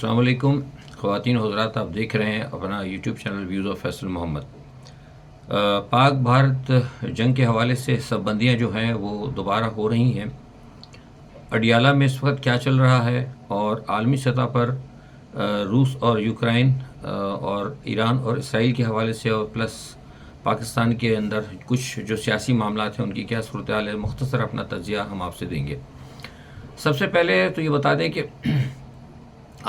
السلام علیکم خواتین و حضرات، آپ دیکھ رہے ہیں اپنا YouTube channel views of Faisal Muhammad. Pak Bharat جنگ کے حوالے سے حصہ بندیاں جو ہیں وہ دوبارہ ہو رہی ہیں۔ اڈیالہ میں اس وقت کیا چل رہا ہے اور عالمی سطح پر روس اور یوکرائن اور ایران اور اسرائیل کے حوالے سے اور پلس پاکستان کے اندر کچھ جو سیاسی معاملات ہیں ان کی کیا صورتحال ہے، مختصر اپنا تجزیہ ہم آپ سے دیں گے۔ سب سے پہلے تو یہ بتا دیں کہ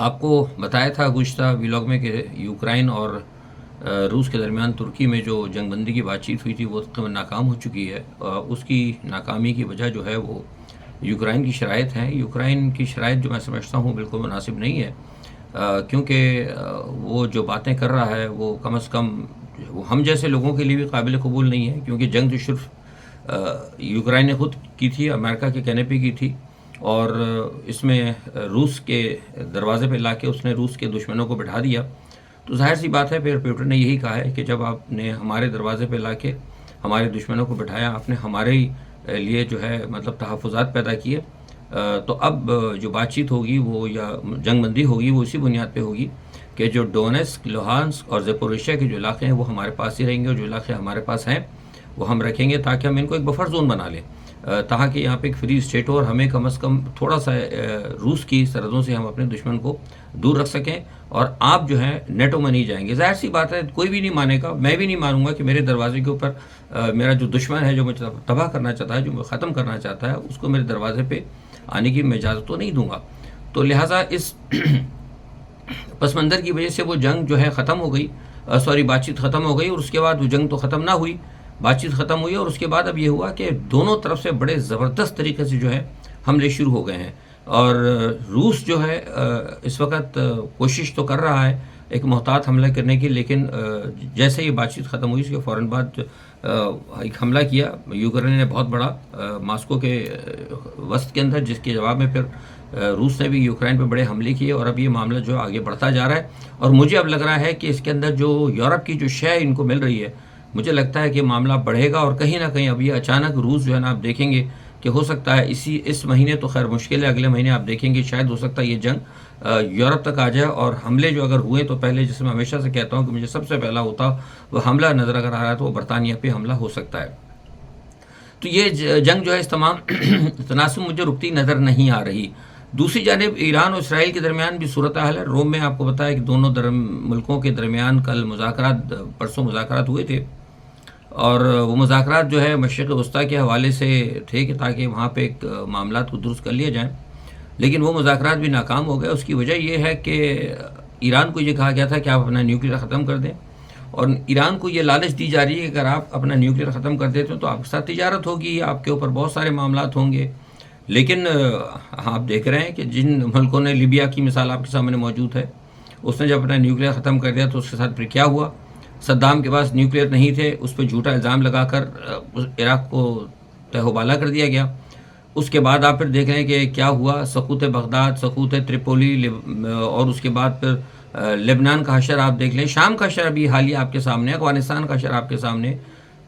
آپ کو بتایا تھا گزشتہ ویلاگ میں کہ یوکرائن اور روس کے درمیان ترکی میں جو جنگ بندی کی بات چیت ہوئی تھی وہ تقریباً ناکام ہو چکی ہے۔ اس کی ناکامی کی وجہ جو ہے وہ یوکرائن کی شرائط ہیں۔ یوکرائن کی شرائط جو میں سمجھتا ہوں بالکل مناسب نہیں ہے، کیونکہ وہ جو باتیں کر رہا ہے وہ کم از کم وہ ہم جیسے لوگوں کے لیے بھی قابل قبول نہیں ہے، کیونکہ جنگ تو صرف یوکرائن نے خود کی تھی، امریکہ کے کہنے پہ کی تھی، اور اس میں روس کے دروازے پہ لا کے اس نے روس کے دشمنوں کو بٹھا دیا۔ تو ظاہر سی بات ہے، پھر پیوٹن نے یہی کہا ہے کہ جب آپ نے ہمارے دروازے پہ لا کے ہمارے دشمنوں کو بٹھایا، آپ نے ہمارے لیے جو ہے مطلب تحفظات پیدا کیے، تو اب جو بات چیت ہوگی وہ یا جنگ بندی ہوگی وہ اسی بنیاد پہ ہوگی کہ جو ڈونیٹسک، لوہانسک اور زیپوریشیا کے جو علاقے ہیں وہ ہمارے پاس ہی رہیں گے، اور جو علاقے ہمارے پاس ہیں وہ ہم رکھیں گے تاکہ ہم ان کو ایک بفر زون بنا لیں، تاکہ یہاں پہ ایک فری اسٹیٹ ہو اور ہمیں کم از کم تھوڑا سا روس کی سرحدوں سے ہم اپنے دشمن کو دور رکھ سکیں، اور آپ جو ہیں نیٹو میں نہیں جائیں گے۔ ظاہر سی بات ہے، کوئی بھی نہیں مانے گا، میں بھی نہیں مانوں گا کہ میرے دروازے کے اوپر میرا جو دشمن ہے، جو مجھے تباہ کرنا چاہتا ہے، جو مجھے ختم کرنا چاہتا ہے، اس کو میرے دروازے پہ آنے کی میں اجازت تو نہیں دوں گا۔ تو لہٰذا اس پس منظر کی وجہ سے وہ جنگ جو ہے ختم ہو گئی، بات چیت ختم ہو گئی، اور اس کے بعد وہ جنگ تو ختم نہ ہوئی، بات چیت ختم ہوئی، اور اس کے بعد اب یہ ہوا کہ دونوں طرف سے بڑے زبردست طریقے سے جو ہے حملے شروع ہو گئے ہیں، اور روس جو ہے اس وقت کوشش تو کر رہا ہے ایک محتاط حملہ کرنے کی، لیکن جیسے یہ بات چیت ختم ہوئی اس کے فوراً بعد ایک حملہ کیا یوکرین نے بہت بڑا ماسکو کے وسط کے اندر، جس کے جواب میں پھر روس نے بھی یوکرائن پہ بڑے حملے کیے، اور اب یہ معاملہ جو آگے بڑھتا جا رہا ہے، اور مجھے اب لگ رہا ہے کہ اس کے اندر جو یورپ کی جو شے ان کو مل رہی ہے، مجھے لگتا ہے کہ معاملہ بڑھے گا، اور کہیں نہ کہیں اب یہ اچانک روس جو ہے نا، آپ دیکھیں گے کہ ہو سکتا ہے اس مہینے تو خیر مشکل ہے، اگلے مہینے آپ دیکھیں گے شاید ہو سکتا ہے یہ جنگ یورپ تک آ جائے، اور حملے جو اگر ہوئے تو پہلے، جس میں ہمیشہ سے کہتا ہوں کہ مجھے سب سے پہلا ہوتا وہ حملہ نظر اگر آ رہا ہے تو وہ برطانیہ پہ حملہ ہو سکتا ہے۔ تو یہ جنگ جو ہے اس تمام تناسب مجھے رکتی نظر نہیں آ رہی۔ دوسری جانب ایران اور اسرائیل کے درمیان بھی صورتحال ہے۔ روم میں آپ کو بتایا کہ دونوں ملکوں کے درمیان کل پرسوں مذاکرات ہوئے تھے، اور وہ مذاکرات جو ہے مشرق وسطیٰ کے حوالے سے تھے کہ تاکہ وہاں پہ ایک معاملات کو درست کر لیا جائیں، لیکن وہ مذاکرات بھی ناکام ہو گئے۔ اس کی وجہ یہ ہے کہ ایران کو یہ کہا گیا تھا کہ آپ اپنا نیوکلیر ختم کر دیں، اور ایران کو یہ لالچ دی جا رہی ہے کہ اگر آپ اپنا نیوکلیر ختم کر دیتے ہیں تو آپ کے ساتھ تجارت ہوگی، آپ کے اوپر بہت سارے معاملات ہوں گے، لیکن آپ دیکھ رہے ہیں کہ جن ملکوں نے، لیبیا کی مثال آپ کے سامنے موجود ہے، اس نے جب اپنا نیوکلیر ختم کر دیا تو اس کے ساتھ پھر کیا ہوا؟ صدام کے پاس نیوکلیر نہیں تھے، اس پہ جھوٹا الزام لگا کر عراق کو تہو بالا کر دیا گیا۔ اس کے بعد آپ پھر دیکھ رہے ہیں کہ کیا ہوا، سقوط بغداد، سقوط تریپولی، اور اس کے بعد پھر لبنان کا حشر آپ دیکھ لیں، شام کا حشر ابھی حالیہ آپ کے سامنے، افغانستان کا حشر آپ کے سامنے۔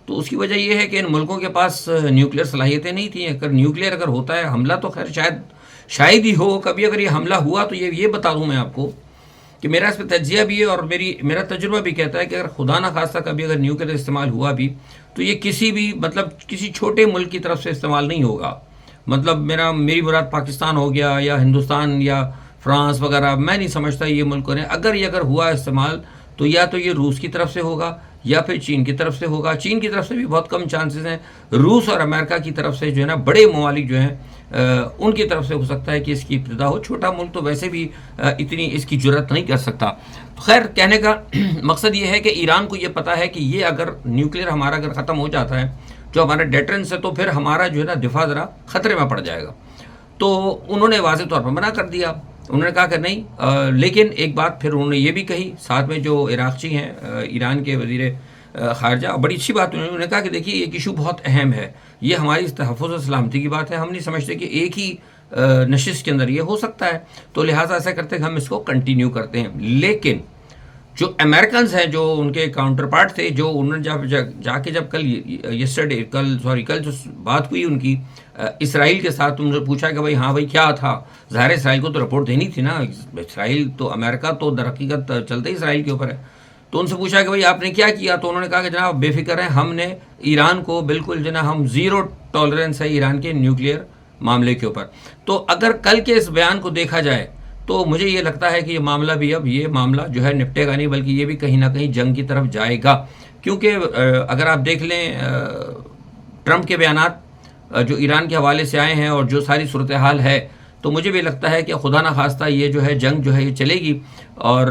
تو اس کی وجہ یہ ہے کہ ان ملکوں کے پاس نیوکلیر صلاحیتیں نہیں تھیں۔ نیوکلیر اگر ہوتا ہے حملہ تو خیر شاید ہی ہو کبھی، اگر یہ حملہ ہوا تو یہ بتا دوں میں آپ کو کہ میرا اس پہ تجزیہ بھی ہے، اور میرا تجربہ بھی کہتا ہے کہ اگر خدا نہ خواستہ کبھی اگر نیوکلیر استعمال ہوا بھی تو یہ کسی چھوٹے ملک کی طرف سے استعمال نہیں ہوگا۔ مطلب میری مراد پاکستان ہو گیا یا ہندوستان یا فرانس وغیرہ، میں نہیں سمجھتا یہ ملکوں نے، اگر ہوا استعمال تو یا تو یہ روس کی طرف سے ہوگا یا پھر چین کی طرف سے ہوگا۔ چین کی طرف سے بھی بہت کم چانسز ہیں، روس اور امریکہ کی طرف سے جو ہے نا، بڑے ممالک جو ہیں ان کی طرف سے ہو سکتا ہے کہ اس کی ابتدا ہو۔ چھوٹا ملک تو ویسے بھی اتنی اس کی جرات نہیں کر سکتا۔ خیر، کہنے کا مقصد یہ ہے کہ ایران کو یہ پتا ہے کہ یہ اگر نیوکلیر ہمارا اگر ختم ہو جاتا ہے، جو ہمارا ڈیٹرنس ہے، تو پھر ہمارا جو ہے نا دفاع ذرا خطرے میں پڑ جائے گا۔ تو انہوں نے واضح طور پر منع کر دیا، انہوں نے کہا کہ نہیں، لیکن ایک بات پھر انہوں نے یہ بھی کہی، ساتھ میں جو عراقچی ہیں ایران کے وزیر خارجہ، بڑی اچھی بات انہوں نے کہا کہ دیکھیے ایک ایشو بہت اہم ہے، یہ ہماری تحفظ و سلامتی کی بات ہے، ہم نہیں سمجھتے کہ ایک ہی نشست کے اندر یہ ہو سکتا ہے، تو لہٰذا ایسا کرتے ہیں کہ ہم اس کو کنٹینیو کرتے ہیں۔ لیکن جو امریکنز ہیں جو ان کے کاؤنٹر پارٹ تھے، جو انہوں نے جا کے جب کل جو بات ہوئی ان کی اسرائیل کے ساتھ، ان سے پوچھا کہ بھائی ہاں بھائی کیا تھا، ظاہر اسرائیل کو تو رپورٹ دینی تھی نا، اسرائیل تو امریکہ تو در حقیقت چلتے ہی اسرائیل کے اوپر ہے. تو ان سے پوچھا کہ بھائی آپ نے کیا کیا، تو انہوں نے کہا کہ جناب بے فکر ہیں، ہم نے ایران کو بالکل ہم زیرو ٹالرنس ہے ایران کے نیوکلیئر معاملے کے اوپر. تو اگر کل کے اس بیان کو دیکھا جائے تو مجھے یہ لگتا ہے کہ یہ معاملہ بھی اب یہ معاملہ نپٹے گا نہیں، بلکہ یہ بھی کہیں نہ کہیں جنگ کی طرف جائے گا. کیونکہ اگر آپ دیکھ لیں ٹرمپ کے بیانات جو ایران کے حوالے سے آئے ہیں اور جو ساری صورتحال ہے، تو مجھے بھی لگتا ہے کہ خدا نہ خواستہ یہ جنگ یہ چلے گی. اور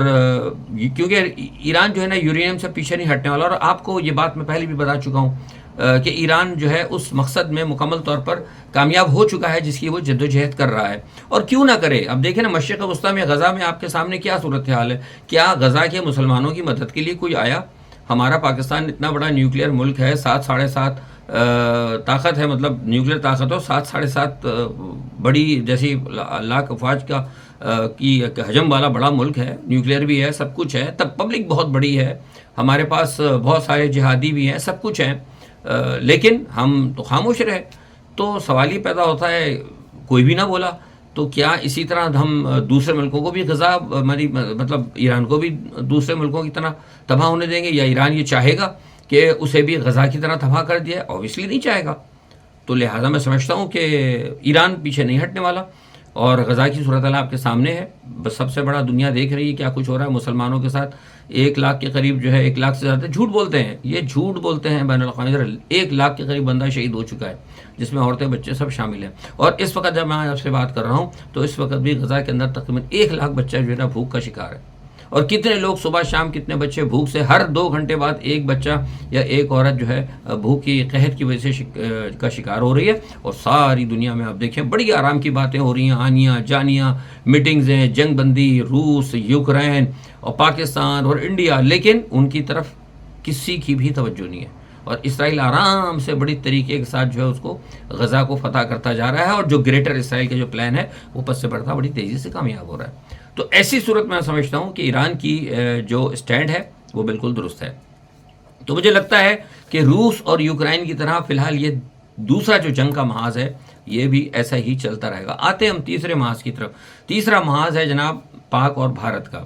کیونکہ ایران یورینیم سے پیچھے نہیں ہٹنے والا. اور آپ کو یہ بات میں پہلے بھی بتا چکا ہوں کہ ایران اس مقصد میں مکمل طور پر کامیاب ہو چکا ہے جس کی وہ جدوجہد کر رہا ہے. اور کیوں نہ کرے. اب دیکھیں نا، مشرق وسطیٰ میں غزہ میں آپ کے سامنے کیا صورتحال ہے. کیا غزہ کے مسلمانوں کی مدد کے لیے کوئی آیا؟ ہمارا پاکستان اتنا بڑا نیوکلیئر ملک ہے، 7.5 طاقت ہے، مطلب نیوکلیئر طاقت ہو 7.5 بڑی جیسی لاکھ افواج کی حجم والا بڑا ملک ہے، نیوکلیئر بھی ہے، سب کچھ ہے، تب پبلک بہت بڑی ہے، ہمارے پاس بہت سارے جہادی بھی ہیں، سب کچھ ہیں، لیکن ہم تو خاموش رہے. تو سوال یہ پیدا ہوتا ہے کوئی بھی نہ بولا، تو کیا اسی طرح ہم دوسرے ملکوں کو بھی غزہ مطلب ایران کو بھی دوسرے ملکوں کی طرح تباہ ہونے دیں گے، یا ایران یہ چاہے گا کہ اسے بھی غزہ کی طرح تباہ کر دیا؟ اوبیسلی نہیں چاہے گا. تو لہٰذا میں سمجھتا ہوں کہ ایران پیچھے نہیں ہٹنے والا. اور غزہ کی صورتحال آپ کے سامنے ہے، بس سب سے بڑا دنیا دیکھ رہی ہے کیا کچھ ہو رہا ہے مسلمانوں کے ساتھ. 1 لاکھ کے قریب 1 لاکھ سے زیادہ جھوٹ بولتے ہیں، یہ جھوٹ بولتے ہیں بین الاقوامی. 1 لاکھ کے قریب بندہ شہید ہو چکا ہے، جس میں عورتیں بچے سب شامل ہیں. اور اس وقت جب میں آپ سے بات کر رہا ہوں تو اس وقت بھی غزہ کے اندر تقریباً 1 لاکھ بچہ بھوک کا شکار ہے. اور کتنے لوگ صبح شام کتنے بچے بھوک سے، ہر 2 گھنٹے بعد ایک بچہ یا ایک عورت بھوک کی قحط کی وجہ سے کا شکار ہو رہی ہے. اور ساری دنیا میں آپ دیکھیں بڑی آرام کی باتیں ہو رہی ہیں، آنیاں جانیاں میٹنگز ہیں، جنگ بندی، روس، یوکرین اور پاکستان اور انڈیا، لیکن ان کی طرف کسی کی بھی توجہ نہیں ہے. اور اسرائیل آرام سے بڑی طریقے کے ساتھ اس کو غزہ کو فتح کرتا جا رہا ہے، اور جو گریٹر اسرائیل کا جو پلان ہے وہ پس سے بڑھتا بڑی تیزی سے کامیاب ہو رہا ہے. تو ایسی صورت میں سمجھتا ہوں کہ ایران کی جو اسٹینڈ ہے وہ بالکل درست ہے. تو مجھے لگتا ہے کہ روس اور یوکرائن کی طرح فی الحال یہ دوسرا جو جنگ کا محاذ ہے یہ بھی ایسا ہی چلتا رہے گا. آتے ہیں ہم تیسرے محاذ کی طرف. تیسرا محاذ ہے جناب پاک اور بھارت کا.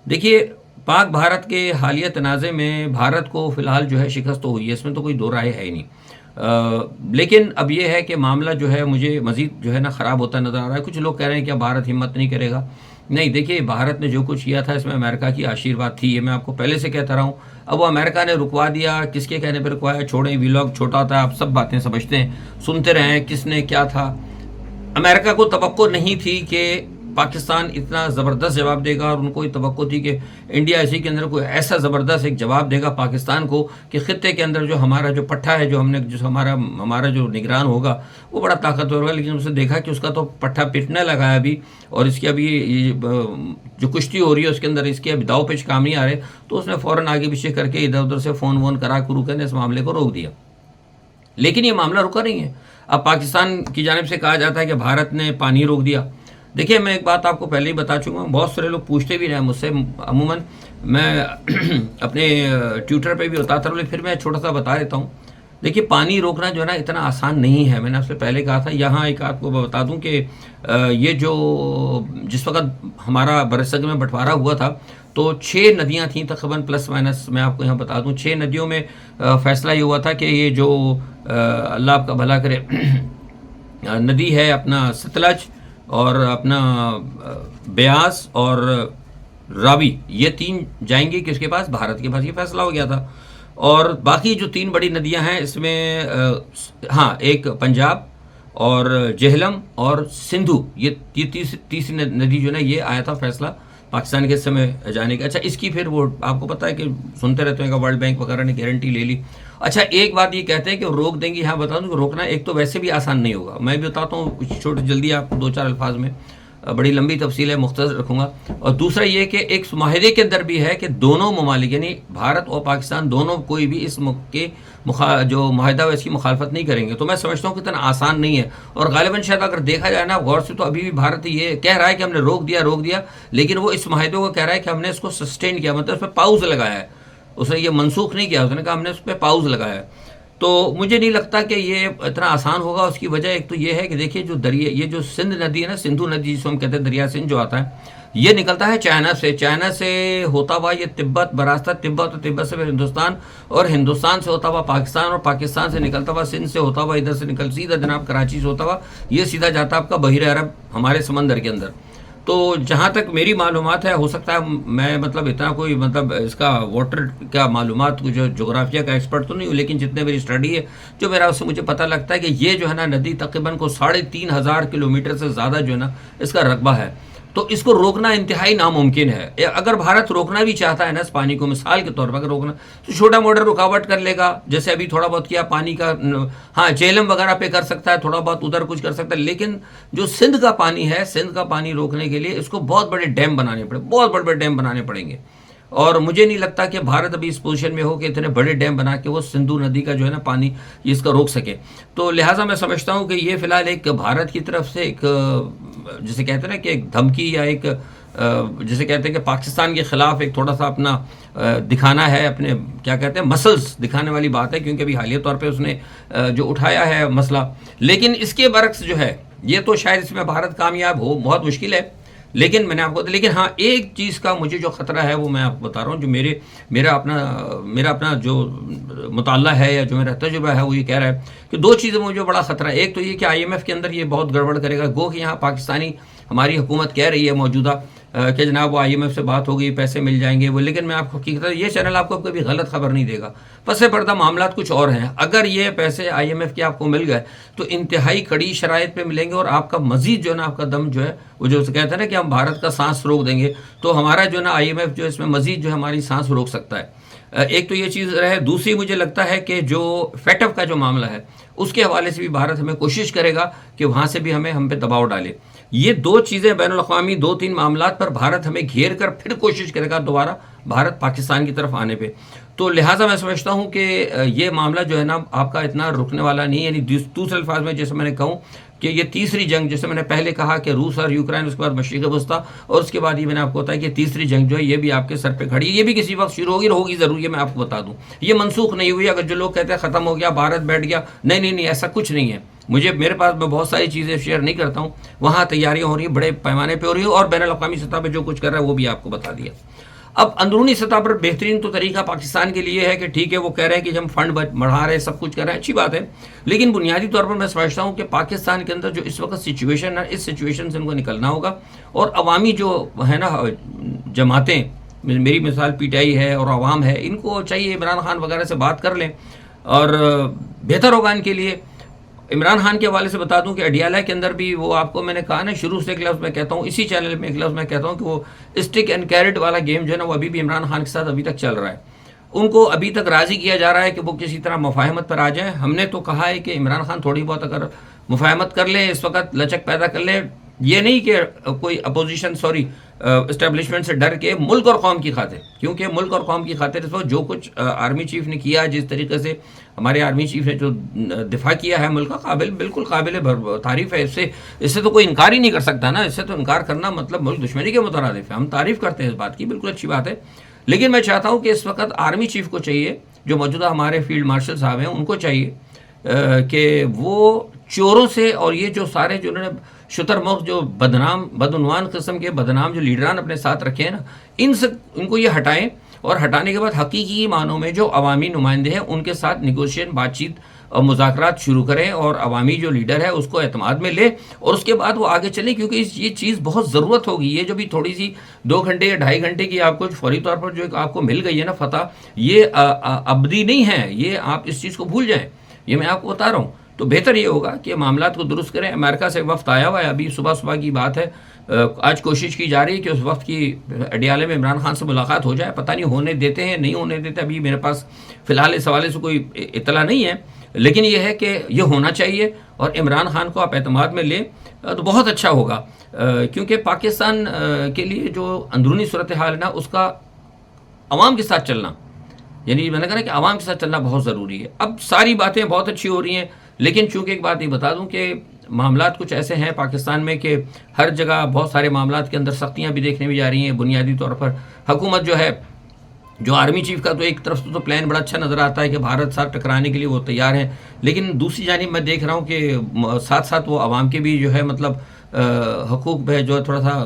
دیکھیے پاک بھارت کے حالیہ تنازع میں بھارت کو فی الحال شکست تو ہوئی ہے، اس میں تو کوئی دو رائے ہے ہی نہیں. لیکن اب یہ ہے کہ معاملہ مجھے مزید خراب ہوتا نظر آ رہا ہے. کچھ لوگ کہہ رہے ہیں کہ بھارت ہمت نہیں کرے گا. نہیں، دیکھیے بھارت نے جو کچھ کیا تھا اس میں امریکہ کی آشیرواد تھی، یہ میں آپ کو پہلے سے کہتا رہا ہوں. اب وہ امریکہ نے رکوا دیا، کس کے کہنے پہ رکوایا؟ چھوڑیں، ویلاگ چھوٹا ہوتا ہے، آپ سب باتیں سمجھتے ہیں، سنتے رہیں کس نے کیا تھا. امریکہ کو توقع نہیں تھی کہ پاکستان اتنا زبردست جواب دے گا، اور ان کو یہ توقع تھی کہ انڈیا اسی کے اندر کوئی ایسا زبردست ایک جواب دے گا پاکستان کو کہ خطے کے اندر ہمارا پٹھا ہے، ہمارا جو نگران ہوگا وہ بڑا طاقتور ہوگا. لیکن اسے دیکھا کہ اس کا تو پٹھا پٹنے لگا ہے ابھی، اور اس کی ابھی جو کشتی ہو رہی ہے اس کے اندر اس کے ابھی داؤ پیچ کام نہیں آ رہے. تو اس نے فوراً آگے پیچھے کر کے ادھر ادھر سے فون کرا کے نے اس معاملے کو روک دیا. لیکن یہ معاملہ رکا نہیں ہے. اب پاکستان کی جانب سے کہا جاتا ہے کہ بھارت نے پانی روک دیا. دیکھیے میں ایک بات آپ کو پہلے ہی بتا چکا ہوں، بہت سارے لوگ پوچھتے بھی رہے مجھ سے، عموماً میں اپنے ٹویٹر پہ بھی بتاتا رہا، پھر میں چھوٹا سا بتا دیتا ہوں. دیکھیے پانی روکنا اتنا آسان نہیں ہے. میں نے آپ سے پہلے کہا تھا. یہاں ایک آپ کو بتا دوں کہ یہ جس وقت ہمارا برصغیر میں بٹوارا ہوا تھا تو 6 ندیاں تھیں تقریباً پلس مائنس. میں آپ کو یہاں بتا دوں 6 ندیوں میں فیصلہ یہ ہوا تھا کہ یہ اللہ آپ کا بھلا کرے ندی ہے اپنا ستلج اور اپنا بیاس اور راوی، یہ 3 جائیں گے کس کے پاس؟ بھارت کے پاس. یہ فیصلہ ہو گیا تھا. اور باقی جو 3 بڑی ندیاں ہیں اس میں ایک پنجاب اور جہلم اور سندھو، یہ تیسری ندی یہ آیا تھا فیصلہ پاکستان کے حصے میں جانے کا. اچھا اس کی پھر وہ آپ کو پتہ ہے کہ سنتے رہتے ہیں کہ ورلڈ بینک وغیرہ نے گارنٹی لے لی. اچھا ایک بات یہ کہتے ہیں کہ روک دیں گے. یہاں بتا دوں کہ روکنا ایک تو ویسے بھی آسان نہیں ہوگا. میں بھی بتاتا ہوں جلدی آپ 2-4 الفاظ میں. بڑی لمبی تفصیل ہے، مختصر رکھوں گا. اور دوسرا یہ کہ ایک معاہدے کے اندر بھی ہے کہ دونوں ممالک یعنی بھارت اور پاکستان دونوں کوئی بھی اس کے جو معاہدہ ہے اس کی مخالفت نہیں کریں گے. تو میں سمجھتا ہوں کہ اتنا آسان نہیں ہے. اور غالباً شاید اگر دیکھا جائے نا غور سے تو ابھی بھی بھارت یہ کہہ رہا ہے کہ ہم نے روک دیا، لیکن وہ اس معاہدے کو کہہ رہا ہے کہ ہم نے اس کو سسٹین کیا، مطلب اس پہ پاؤز لگایا ہے. اس نے یہ منسوخ نہیں کیا، اس نے کہا ہم نے اس پہ پاؤز لگایا ہے. تو مجھے نہیں لگتا کہ یہ اتنا آسان ہوگا. اس کی وجہ ایک تو یہ ہے کہ دیکھیے جو دریا، یہ جو سندھ ندی ہے نا، سندھو ندی جس کو ہم کہتے ہیں، دریا سندھ جو آتا ہے، یہ نکلتا ہے چائنا سے ہوتا ہوا یہ تبت براستہ تبت، اور تبت سے پھر ہندوستان، اور ہندوستان سے ہوتا ہوا پاکستان، اور پاکستان سے نکلتا ہوا سندھ سے ہوتا ہوا ادھر سے نکل سیدھا جناب کراچی سے ہوتا ہوا یہ سیدھا جاتا ہے آپ کا بحیرہ عرب ہمارے سمندر کے اندر. تو جہاں تک میری معلومات ہے، ہو سکتا ہے میں مطلب اتنا کوئی مطلب اس کا واٹر کا معلومات جو جغرافیہ کا ایکسپرٹ تو نہیں ہوں، لیکن جتنے میری اسٹڈی ہے جو میرا اس سے مجھے پتہ لگتا ہے کہ یہ جو ہے نا ندی تقریباً کو 3,500 کلومیٹر سے زیادہ جو ہے نا اس کا رقبہ ہے. تو اس کو روکنا انتہائی ناممکن ہے. اگر بھارت روکنا بھی چاہتا ہے نا اس پانی کو، مثال کے طور پر اگر روکنا تو چھوٹا موٹا رکاوٹ کر لے گا، جیسے ابھی تھوڑا بہت کیا پانی کا، ہاں جہلم وغیرہ پہ کر سکتا ہے، تھوڑا بہت ادھر کچھ کر سکتا ہے. لیکن جو سندھ کا پانی ہے، سندھ کا پانی روکنے کے لیے اس کو بہت بڑے ڈیم بنانے پڑے، بہت بڑے بڑے ڈیم بنانے پڑیں گے. اور مجھے نہیں لگتا کہ بھارت ابھی اس پوزیشن میں ہو کہ اتنے بڑے ڈیم بنا کے وہ سندھو ندی کا جو ہے نا پانی اس کا روک سکے. تو لہٰذا میں سمجھتا ہوں کہ یہ فی الحال ایک بھارت کی طرف سے ایک جسے کہتے ہیں نا کہ ایک دھمکی، یا ایک جسے کہتے ہیں کہ پاکستان کے خلاف ایک تھوڑا سا اپنا دکھانا ہے، اپنے کیا کہتے ہیں مسلس دکھانے والی بات ہے، کیونکہ ابھی حالیہ طور پہ اس نے جو اٹھایا ہے مسئلہ. لیکن اس کے برعکس جو ہے یہ تو شاید اس میں بھارت کامیاب ہو بہت مشکل ہے. لیکن میں نے آپ کو، لیکن ہاں ایک چیز کا مجھے جو خطرہ ہے وہ میں آپ کو بتا رہا ہوں، جو میرا اپنا جو مطالعہ ہے یا جو میرا تجربہ ہے وہ یہ کہہ رہا ہے کہ دو چیزیں مجھے بڑا خطرہ ہے. ایک تو یہ کہ IMF کے اندر یہ بہت گڑبڑ کرے گا، گو کہ یہاں پاکستانی ہماری حکومت کہہ رہی ہے موجودہ کہ جناب وہ IMF سے بات ہو گئی، پیسے مل جائیں گے وہ، لیکن میں آپ کو حقیقت یہ چینل آپ کو کبھی غلط خبر نہیں دے گا. پس پردہ معاملات کچھ اور ہیں. اگر یہ پیسے IMF کے آپ کو مل گئے تو انتہائی کڑی شرائط پہ ملیں گے، اور آپ کا مزید جو ہے نا آپ کا دم جو ہے وہ جو کہتے ہیں نا کہ ہم بھارت کا سانس روک دیں گے، تو ہمارا جو ہے نا IMF جو اس میں مزید جو ہے ہماری سانس روک سکتا ہے. ایک تو یہ چیز رہے. دوسری مجھے لگتا ہے کہ جو FATF کا جو معاملہ ہے اس کے حوالے سے بھی بھارت ہمیں کوشش کرے گا کہ وہاں سے بھی ہم پہ دباؤ ڈالے. یہ دو چیزیں بین الاقوامی 2-3 معاملات پر بھارت ہمیں گھیر کر پھر کوشش کرے گا دوبارہ بھارت پاکستان کی طرف آنے پہ. تو لہٰذا میں سمجھتا ہوں کہ یہ معاملہ جو ہے نا آپ کا اتنا رکنے والا نہیں ہے. یعنی دوسرے الفاظ میں جیسے میں نے کہوں کہ یہ تیسری جنگ، جیسے میں نے پہلے کہا کہ روس اور یوکرائن، اس کے بعد مشرق وسطیٰ، اور اس کے بعد یہ میں نے آپ کو بتایا کہ تیسری جنگ جو ہے یہ بھی آپ کے سر پہ کھڑی ہے. یہ بھی کسی وقت شروع ہوگی ضرور، یہ میں آپ کو بتا دوں. یہ منسوخ نہیں ہوئی. اگر جو لوگ کہتے ہیں ختم ہو گیا، بھارت بیٹھ گیا، نہیں، ایسا کچھ نہیں ہے. میرے پاس میں بہت ساری چیزیں شیئر نہیں کرتا ہوں. وہاں تیاریاں ہو رہی ہیں، بڑے پیمانے پہ ہو رہی ہیں، اور بین الاقوامی سطح پہ جو کچھ کر رہا ہے وہ بھی آپ کو بتا دیا. اب اندرونی سطح پر بہترین تو طریقہ پاکستان کے لیے ہے کہ ٹھیک ہے وہ کہہ رہے ہیں کہ ہم فنڈ بڑھا رہے ہیں، سب کچھ کر رہے ہیں، اچھی بات ہے. لیکن بنیادی طور پر میں سمجھتا ہوں کہ پاکستان کے اندر جو اس وقت سچویشن ہے، اس سچویشن سے ان کو نکلنا ہوگا. اور عوامی جو ہے نا جماعتیں، میری مثال PTI ہے اور عوام ہے، ان کو چاہیے عمران خان وغیرہ سے بات کر لیں، اور بہتر ہوگا ان کے لیے. عمران خان کے حوالے سے بتا دوں کہ اڈیالہ کے اندر بھی وہ آپ کو میں نے کہا نا شروع سے ایک لفظ میں کہتا ہوں، اسی چینل میں ایک لفظ میں کہتا ہوں کہ وہ اسٹک اینڈ کیرٹ والا گیم جو ہے نا وہ ابھی بھی عمران خان کے ساتھ ابھی تک چل رہا ہے. ان کو ابھی تک راضی کیا جا رہا ہے کہ وہ کسی طرح مفاہمت پر آ جائیں. ہم نے تو کہا ہے کہ عمران خان تھوڑی بہت اگر مفاہمت کر لیں، اس وقت لچک پیدا کر لیں، یہ نہیں کہ کوئی اپوزیشن اسٹیبلشمنٹ سے ڈر کے، ملک اور قوم کی خاطر، کیونکہ ملک اور قوم کی خاطر اس وقت جو کچھ آرمی چیف نے کیا، جس طریقے سے ہمارے آرمی چیف نے جو دفاع کیا ہے ملک کا، بالکل قابل تعریف ہے. اس سے تو کوئی انکار ہی نہیں کر سکتا نا. اس سے تو انکار کرنا مطلب ملک دشمنی کے مترادف ہے. ہم تعریف کرتے ہیں اس بات کی، بالکل اچھی بات ہے. لیکن میں چاہتا ہوں کہ اس وقت آرمی چیف کو چاہیے، جو موجودہ ہمارے فیلڈ مارشل صاحب ہیں، ان کو چاہیے کہ وہ چوروں سے، اور یہ جو سارے جو انہوں نے شتر مغز جو بدعنوان قسم کے بدنام جو لیڈران اپنے ساتھ رکھے ہیں نا، ان کو یہ ہٹائیں، اور ہٹانے کے بعد حقیقی معنوں میں جو عوامی نمائندے ہیں ان کے ساتھ نیگوشیشن، بات چیت اور مذاکرات شروع کریں، اور عوامی جو لیڈر ہے اس کو اعتماد میں لے، اور اس کے بعد وہ آگے چلیں. کیونکہ یہ چیز بہت ضرورت ہوگی. یہ جو بھی تھوڑی سی 2 گھنٹے یا 2.5 گھنٹے کی آپ کو فوری طور پر جو آپ کو مل گئی ہے نا فتح، یہ ابدی نہیں ہے. یہ آپ اس چیز کو بھول جائیں، یہ میں آپ کو بتا رہا ہوں. تو بہتر یہ ہوگا کہ معاملات کو درست کریں. امریکہ سے وفد آیا ہوا ہے، ابھی صبح کی بات ہے. آج کوشش کی جا رہی ہے کہ اس وقت کی اڈیالے میں عمران خان سے ملاقات ہو جائے. پتہ نہیں ہونے دیتے ہیں نہیں ہونے دیتے، ابھی میرے پاس فی الحال اس حوالے سے کوئی اطلاع نہیں ہے. لیکن یہ ہے کہ یہ ہونا چاہیے، اور عمران خان کو آپ اعتماد میں لیں تو بہت اچھا ہوگا، کیونکہ پاکستان کے لیے جو اندرونی صورتحال ہے نا، اس کا عوام کے ساتھ چلنا، یعنی میں نے کہا کہ عوام کے ساتھ چلنا بہت ضروری ہے۔ اب ساری باتیں بہت اچھی ہو رہی ہیں، لیکن چونکہ ایک بات یہ بتا دوں کہ معاملات کچھ ایسے ہیں پاکستان میں کہ ہر جگہ بہت سارے معاملات کے اندر سختیاں بھی دیکھنے میں جا رہی ہیں۔ بنیادی طور پر حکومت جو ہے، جو آرمی چیف کا تو ایک طرف سے تو پلان بڑا اچھا نظر آتا ہے کہ بھارت ساتھ ٹکرانے کے لیے وہ تیار ہیں، لیکن دوسری جانب میں دیکھ رہا ہوں کہ ساتھ ساتھ وہ عوام کے بھی جو ہے مطلب حقوق پہ جو ہے تھوڑا سا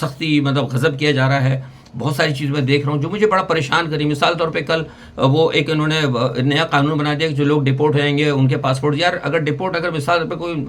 سختی مطلب غضب کیا جا رہا ہے۔ بہت ساری چیز میں دیکھ رہا ہوں جو مجھے بڑا پریشان کری۔ مثال طور پہ کل وہ ایک انہوں نے نیا قانون بنا دیا کہ جو لوگ ڈپورٹ ہو جائیں گے ان کے پاسپورٹ، یار اگر ڈپورٹ، اگر مثال طور پہ کوئی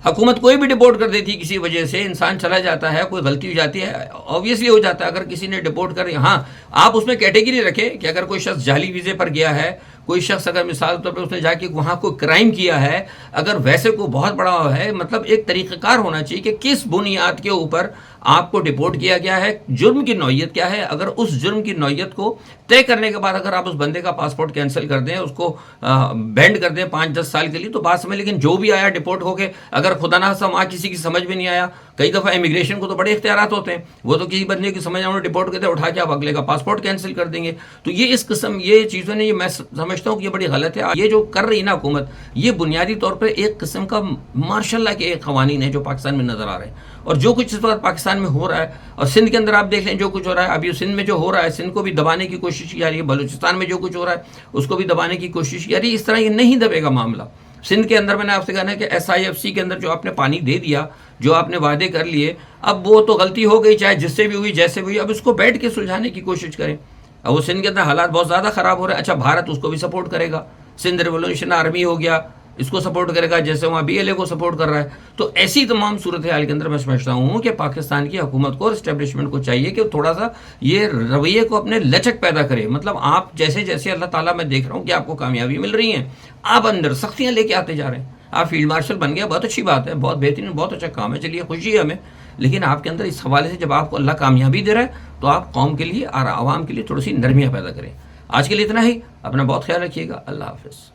حکومت کوئی بھی ڈپورٹ کر دیتی ہے کسی وجہ سے، انسان چلا جاتا ہے، کوئی غلطی ہو جاتی ہے، آبویسلی ہو جاتا ہے۔ اگر کسی نے ڈپورٹ کر، ہاں آپ اس میں کیٹیگری رکھیں کہ اگر کوئی شخص جعلی ویزے پر گیا ہے، کوئی شخص اگر مثال طور پہ اس نے جا کے وہاں کوئی کرائم کیا ہے، اگر ویسے کوئی بہت بڑا ہے، مطلب ایک طریقہ کار ہونا چاہیے کہ کس بنیاد کے اوپر آپ کو ڈپورٹ کیا گیا ہے، جرم کی نوعیت کیا ہے۔ اگر اس جرم کی نوعیت کو طے کرنے کے بعد اگر آپ اس بندے کا پاسپورٹ کینسل کر دیں، اس کو بینڈ کر دیں 5-10 سال کے لیے، تو بات سمجھ، لیکن جو بھی آیا ڈپورٹ ہو کے، اگر خدا نہ خواستہ وہاں کسی کی سمجھ میں نہیں آیا، کئی دفعہ امیگریشن کو تو بڑے اختیارات ہوتے ہیں، وہ تو کسی بندے کی سمجھ آؤں ڈپورٹ کرتے اٹھا کے آپ اگلے کا پاسپورٹ کینسل کر دیں گے۔ تو یہ اس قسم یہ چیزوں نے، یہ میں سمجھتا ہوں کہ یہ بڑی غلط ہے۔ یہ جو کر رہی نا حکومت، یہ بنیادی طور پر ایک قسم کا ماشاء اللہ کے ایک قوانین ہیں جو پاکستان میں نظر آ رہے ہیں، اور جو کچھ اس وقت پاکستان میں ہو رہا ہے، اور سندھ کے اندر آپ دیکھ لیں جو کچھ ہو رہا ہے، ابھی سندھ میں جو ہو رہا ہے، سندھ کو بھی دبانے کی کوشش کی جا رہی ہے، بلوچستان میں جو کچھ ہو رہا ہے اس کو بھی دبانے کی کوشش کی جا رہی ہے۔ اس طرح یہ نہیں دبے گا معاملہ۔ سندھ کے اندر میں نے آپ سے کہا ہے کہ SIFC کے اندر جو آپ نے پانی دے دیا، جو آپ نے وعدے کر لیے، اب وہ تو غلطی ہو گئی، چاہے جس سے بھی ہوئی جیسے بھی ہوئی، اب اس کو بیٹھ کے سلجھانے کی کوشش کریں۔ اب وہ سندھ کے اندر حالات بہت زیادہ خراب ہو رہے ہیں، اچھا بھارت اس کو بھی سپورٹ کرے گا، سندھ ریولوشن آرمی ہو گیا، اس کو سپورٹ کرے گا، جیسے وہاں BLA کو سپورٹ کر رہا ہے۔ تو ایسی تمام صورتحال کے اندر میں سمجھتا ہوں کہ پاکستان کی حکومت کو اور اسٹیبلشمنٹ کو چاہیے کہ تھوڑا سا یہ رویے کو اپنے لچک پیدا کرے۔ مطلب آپ جیسے جیسے اللہ تعالیٰ میں دیکھ رہا ہوں کہ آپ کو کامیابی مل رہی ہیں، آپ اندر سختیاں لے کے آتے جا رہے ہیں۔ آپ فیلڈ مارشل بن گیا، بہت اچھی بات ہے، بہت بہترین، بہت اچھا کام ہے، چلیے خوشی ہے ہمیں، لیکن آپ کے اندر اس حوالے سے جب آپ کو اللہ کامیابی دے رہا ہے تو آپ قوم کے لیے اور عوام کے لیے تھوڑی سی نرمیاں پیدا کریں۔ آج کے لیے اتنا ہی، اپنا بہت خیال رکھیے گا، اللہ حافظ۔